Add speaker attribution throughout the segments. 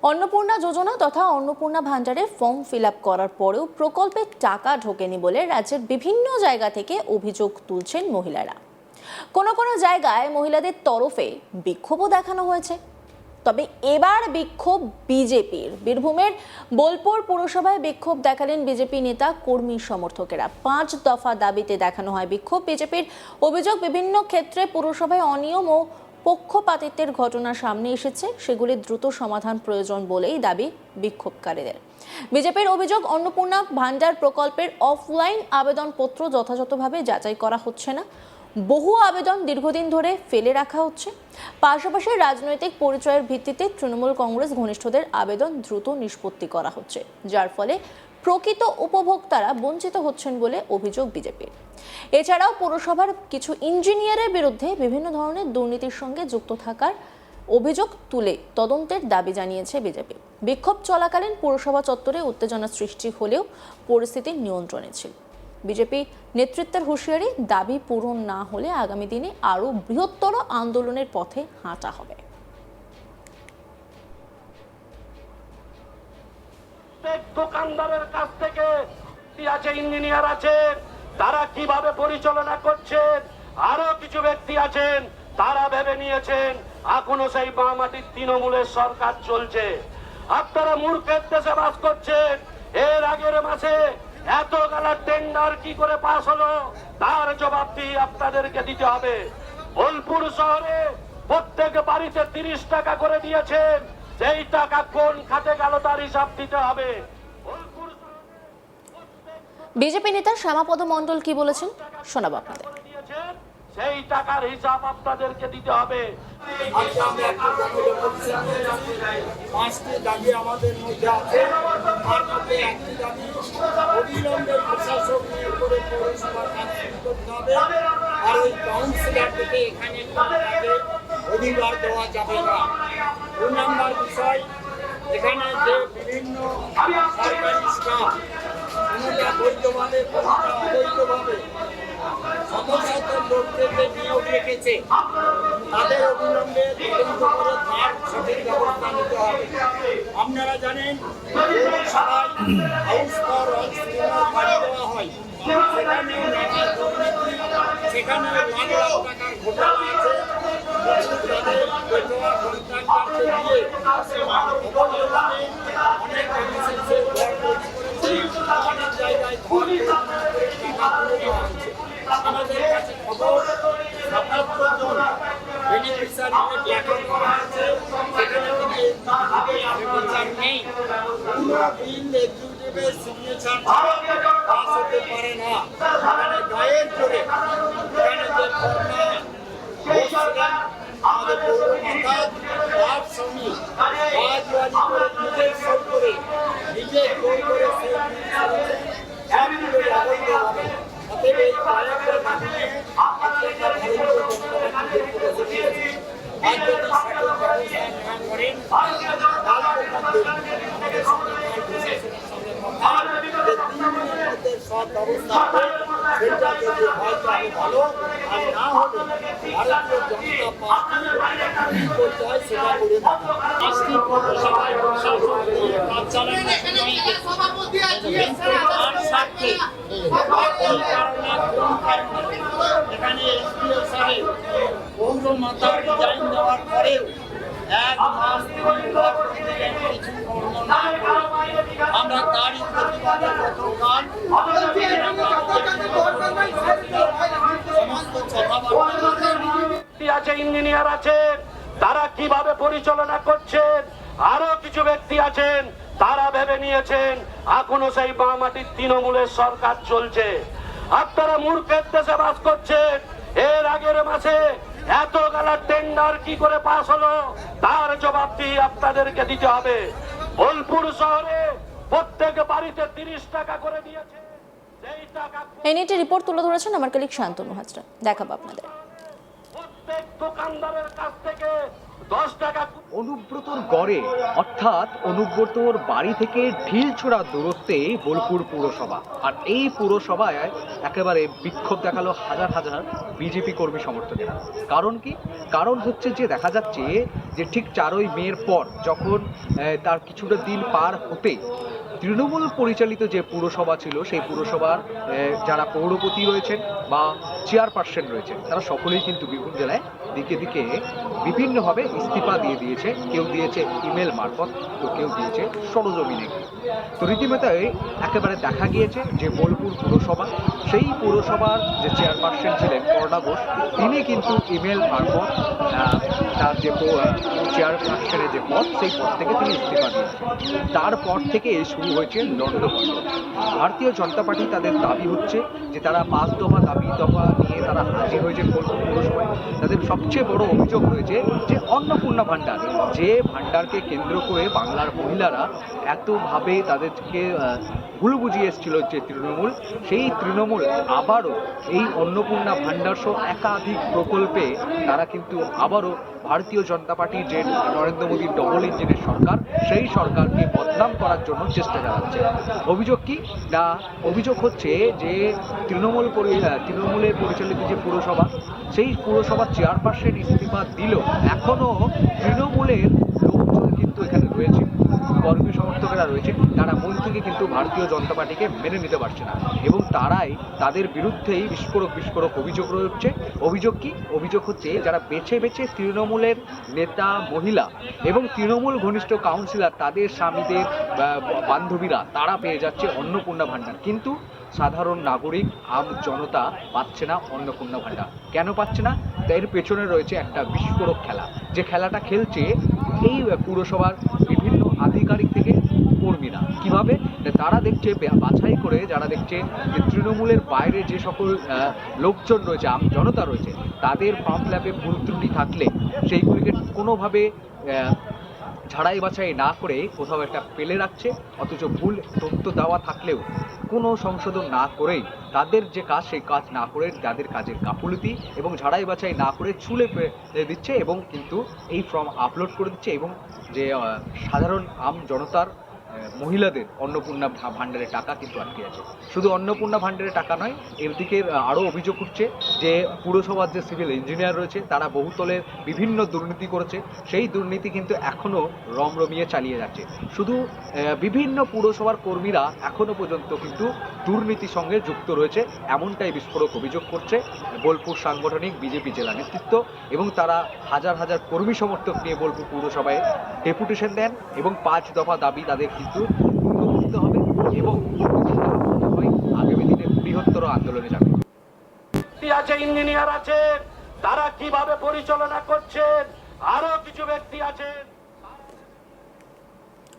Speaker 1: অন্নপূর্ণা যোজনা তথা অন্নপূর্ণা ভান্ডারে form fill up করার পরেও প্রকল্পের টাকা ঢোকেনি বলে রাজ্যের বিভিন্ন জায়গা থেকে অভিযোগ তুলছেন মহিলারা। কোনো কোনো জায়গায় মহিলাদের তরফে বিক্ষোভও দেখানো হয়েছে। তবে এবার বিক্ষোভ বিজেপির। বীরভূমের বোলপুর পুরসভায় বিক্ষোভ দেখালেন বিজেপি নেতা কর্মী সমর্থকেরা। 5 দফা দাবিতে দেখানো হয় বিক্ষোভ। বিজেপির অভিযোগ, বিভিন্ন ক্ষেত্রে পুরসভায় অনিয়ম ও পক্ষপাতিত্বের ঘটনা সামনে এসেছে, সেগুলি দ্রুত সমাধান প্রয়োজন বলেই দাবি বিক্ষোভকারীদের। বিজেপির অভিযোগ, অন্নপূর্ণা ভান্ডার প্রকল্পের অফলাইন আবেদনপত্র যথাযথভাবে যাচাই করা হচ্ছে না, বহু আবেদন দীর্ঘদিন ধরে ফেলে রাখা হচ্ছে। পাশাপাশি রাজনৈতিক পরিচয়ের ভিত্তিতে তৃণমূল কংগ্রেস ঘনিষ্ঠদের আবেদন দ্রুত নিষ্পত্তি করা হচ্ছে, যার ফলে প্রকৃত উপভোক্তারা বঞ্চিত হচ্ছেন বলে অভিযোগ বিজেপির। এছাড়াও পুরসভার কিছু ইঞ্জিনিয়ারের বিরুদ্ধে বিভিন্ন ধরনের দুর্নীতির সঙ্গে যুক্ত থাকার অভিযোগ তুলে তদন্তের দাবি জানিয়েছে বিজেপি। বিক্ষোভ চলাকালীন পুরসভা চত্বরে উত্তেজনা সৃষ্টি হলেও পরিস্থিতি নিয়ন্ত্রণে ছিল। বিজেপি নেতৃত্বের হুঁশিয়ারি, দাবি পূরণ না হলে আগামী দিনে আরো বৃহত্তর আন্দোলনের পথে হাঁটা হবে।
Speaker 2: দোকানদারের কাছ থেকে ইঞ্জিনিয়ার আছেন, তারা কিভাবে পরিচালনা করছেন, আরো কিছু ব্যক্তি আছেন তারা ভেবে নিয়েছেন এখনো সেই বামাটির তৃণমূলের সরকার চলছে। আপনারা মূর্খের দেশে বাস করছেন। এর আগের মাসে এত গালা টেন্ডার কি করে পাস হলো তার জবাবদিহি আপনাদেরকে দিতে হবে। বোলপুর শহরে প্রত্যেক বাড়িতে 30 টাকা করে দিয়েছেন, সেই টাকা কোন খাতে গেল তার হিসাব দিতে হবে।
Speaker 1: বিজেপি নেতা শ্যামাপদ মণ্ডল কি বলেছেন শোনাবো আপনাদের।
Speaker 2: সেই টাকার হিসাব আপনাদেরকে দিতে হবে।
Speaker 3: পাঁচটি দাবি আমাদের মধ্যে আছে, তার মধ্যে একটি দাবি অবিলম্বে প্রশাসক নিয়োগ করে পৌরসভার কাজ শুরু করতে হবে। আর ওই কাউন্সিলরদেরকে এখানে অধিকার দেওয়া যাবে না। 2 নম্বর বিষয়, এখানে যে বিভিন্ন সরকারি স্টাফ কোনোটা বৈধভাবে কোনোটা অবৈধভাবে শত শত লোকদেরকে নিয়োগ রেখেছে, তাদের অবিলম্বে তদন্ত করে তার সঠিক ব্যবস্থা নিতে হবে। আপনারা জানেন পৌরসভায় হাউস ফর অল সিনেমা বাড়ি দেওয়া হয়, সেখানে নানা দুর্নীতি, সেখানে লাখ লাখ টাকার ঘোটালা আছে। তাদের বেতোয়া কন্ট্রাক্টরকে দিয়ে অবলম্বনে অনেক অফিসের ঘর তৈরি করেছে, অনেক জায়গায় ঘর করে টাকা তুলে দেওয়া হচ্ছে। আমাদের কাছে খবর ৭৭ জন বেনিফিশিয়ারিকে টাকা দেওয়া হয়েছে, সেখানে থেকে সিগনেচার নেই। কোনো বিল এক্সিকিউটিভের সিগনেচার পাস হতে পারে না। এখানে গায়ের জোরে এখানে যে আমাদের পৌর মাথা তার সঙ্গে কাজবাজি করে নিজের সই করে নিজে জোর করে সেই সবগুলো অবৈধ হবে। অতএব এই কয়েকটা দাবি নিয়ে আজকে একটা ভারতীয় জনতা পার্টি দিয়েছি। আর যদি সঠিক ব্যবস্থা না করেন কালকে মধ্যে আমাদের সঙ্গে প্রশাসনের সঙ্গে কথা যে 3 দিনের মধ্যে সব ব্যবস্থা হবে, সেটা যদি হয় তাহলে ভালো, আর না হলে ভারতীয় জনতা পার্টি কি করতে হয় সেটা করে দেবে। আজকে পৌরসভায় প্রশাসন কাজ চালানো এখানে এসডিও সাহেব পৌর মাথার ডিজাইন দেওয়ার পরেও 1 মাস কিছু কর্ম না করে আমরা তারই প্রতিবাদে গতকাল সমস্ত
Speaker 2: কথাবার্তা ইঞ্জিনিয়ার আছেন, তারা কিভাবে পরিচালনা করছেন, আরো কিছু ব্যক্তি আছেন তারা ভেবে নিয়েছেন এখনো সেই বামাটির তৃণমূলের সরকার চলছে। আপনারা মূর্খের দেশে বাস করছেন। এর আগের মাসে এত গালা টেন্ডার কি করে পাস হলো তার জবাবদিহি আপনাদেরকে দিতে হবে। বোলপুর শহরে প্রত্যেক বাড়িতে 30 টাকা করে দিয়েছে, সেই টাকা
Speaker 1: এনএটি রিপোর্ট তুলে ধরেছেন আমার কলিগ শান্তনু হাজরা। দেখাবো আপনাদের।
Speaker 2: প্রত্যেক দোকানদারের কাছ থেকে 10 টাকা
Speaker 4: অনুব্রতর গড়ে অর্থাৎ অনুব্রতর বাড়ি থেকে ঢিলছোড়া দূরত্বে বোলপুর পুরসভা, আর এই পুরসভায় একেবারে বিক্ষোভ দেখালো হাজার হাজার বিজেপি কর্মী সমর্থকেরা। কারণ কি? কারণ হচ্ছে যে দেখা যাচ্ছে যে ঠিক 4ই মের পর যখন তার কিছুটা দিন পার হতে তৃণমূল পরিচালিত যে পুরসভা ছিল সেই পুরসভার যারা পৌরপতি রয়েছেন বা চেয়ারপারসন রয়েছেন তারা সকলেই কিন্তু বিভিন্ন জেলায় দিকে দিকে বিভিন্নভাবে ইস্তফা দিয়ে দিয়েছে। কেউ দিয়েছে ইমেল মারফত, তো কেউ দিয়েছে সরজমিনে। তো রীতিমতো একেবারে দেখা গিয়েছে যে বোলপুর পুরসভা, সেই পুরসভার যে চেয়ারপারসন ছিলেন করুণা ঘোষ, তিনি কিন্তু ইমেল মারফত তার যে চেয়ারপারসনের যে পদ সেই পদ থেকে তিনি ইস্তফা দিয়েছেন। তারপর থেকে শুরু হয়েছে লন্ডভন্ড। ভারতীয় জনতা পার্টি তাদের দাবি হচ্ছে যে তারা 5 দফা দাবি দফা নিয়ে তারা হাজির হয়েছে বোলপুর পুরসভায়। তাদের সবচেয়ে বড় অভিযোগ রয়েছে যে অন্নপূর্ণা ভাণ্ডার, যে ভাণ্ডারকে কেন্দ্র করে বাংলার মহিলারা এতভাবে তাদেরকে ভুল বুঝিয়ে এসেছিল যে তৃণমূল, সেই তৃণমূল আবারও এই অন্নপূর্ণা ভাণ্ডার সহ একাধিক প্রকল্পে তারা কিন্তু আবারও ভারতীয় জনতা পার্টির যে নরেন্দ্র মোদীর ডবল ইঞ্জিনের সরকার, সেই সরকারকে বদনাম করার জন্য চেষ্টা চালাচ্ছে। অভিযোগ কি না? অভিযোগ হচ্ছে যে তৃণমূলের পরিচালিত যে পুরসভা, সেই পুরসভার চেয়ারপারসন ইস্তফা দিল, এখনো তৃণমূলের লোকজন কিন্তু এখানে রয়েছে, কর্মী সমর্থকেরা রয়েছে, তারা মন থেকে কিন্তু ভারতীয় জনতা পার্টিকে মেনে নিতে পারছে না এবং তারাই তাদের বিরুদ্ধেই বিস্ফোরক অভিযোগ রয়েছে। অভিযোগ কি? অভিযোগ হচ্ছে যারা বেছে বেছে তৃণমূলের নেতা মহিলা এবং তৃণমূল ঘনিষ্ঠ কাউন্সিলর তাদের স্বামীদের বান্ধবীরা তারা পেয়ে যাচ্ছে অন্নপূর্ণা ভাণ্ডার, কিন্তু সাধারণ নাগরিক আম জনতা পাচ্ছে না অন্নপূর্ণা ভাণ্ডার। কেন পাচ্ছে না? এর পেছনে রয়েছে একটা বিস্ফোরক খেলা, যে খেলাটা খেলছে এই পুরসভার বিভিন্ন আধিকারিক থেকে কর্মীরা। কিভাবে? তারা দেখছে বাছাই করে, যারা দেখছে যে তৃণমূলের বাইরে যে সকল লোকজন রয়েছে, আম জনতা রয়েছে, তাদের ফর্ম ফিল-আপে ভুল ত্রুটি থাকলে সেইগুলিকে কোনোভাবে ঝাড়াই বাছাই না করে কোথাও একটা ফেলে রাখছে, অথচ ভুল তথ্য দেওয়া থাকলেও কোনো সংশোধন না করেই তাদের যে কাজ সেই কাজ না করে তাদের কাজের গাফিলতি এবং ঝাড়াই বাছাই না করে ছুলে দিচ্ছে এবং কিন্তু এই ফর্ম আপলোড করে দিচ্ছে এবং যে সাধারণ আম জনতার মহিলাদের অন্নপূর্ণা ভাণ্ডারের টাকা কিন্তু আটকে আছে। শুধু অন্নপূর্ণা ভাণ্ডারের টাকা নয়, এদিকে আরও অভিযোগ উঠছে যে পুরসভার যে সিভিল ইঞ্জিনিয়ার রয়েছে তারা বহুতলের বিভিন্ন দুর্নীতি করেছে, সেই দুর্নীতি কিন্তু এখনও রমরমিয়ে চালিয়ে যাচ্ছে। শুধু বিভিন্ন পুরসভার কর্মীরা এখনও পর্যন্ত কিন্তু দুর্নীতির সঙ্গে যুক্ত রয়েছে, এমনটাই বিস্ফোরক অভিযোগ করছে বোলপুর সাংগঠনিক বিজেপি জেলা নেতৃত্ব এবং তারা হাজার হাজার কর্মী সমর্থক নিয়ে বোলপুর পুরসভায় ডেপুটেশন দেন এবং 5 দফা দাবি তাদের কিন্তু পূর্ণ করতে হবে এবং আগামী দিনে বৃহত্তর আন্দোলনে যাবে।
Speaker 2: আছে, ইঞ্জিনিয়ার আছেন, তারা কিভাবে পরিচালনা করছেন, আরো কিছু ব্যক্তি আছেন।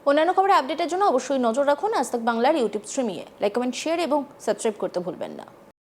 Speaker 1: অন্যান্য খবরের আপডেটের জন্য অবশ্যই নজর রাখুন আজ তাক বাংলার ইউটিউব স্ট্রিমিংয়ে। লাইক, কমেন্ট, শেয়ার এবং সাবস্ক্রাইব করতে ভুলবেন না।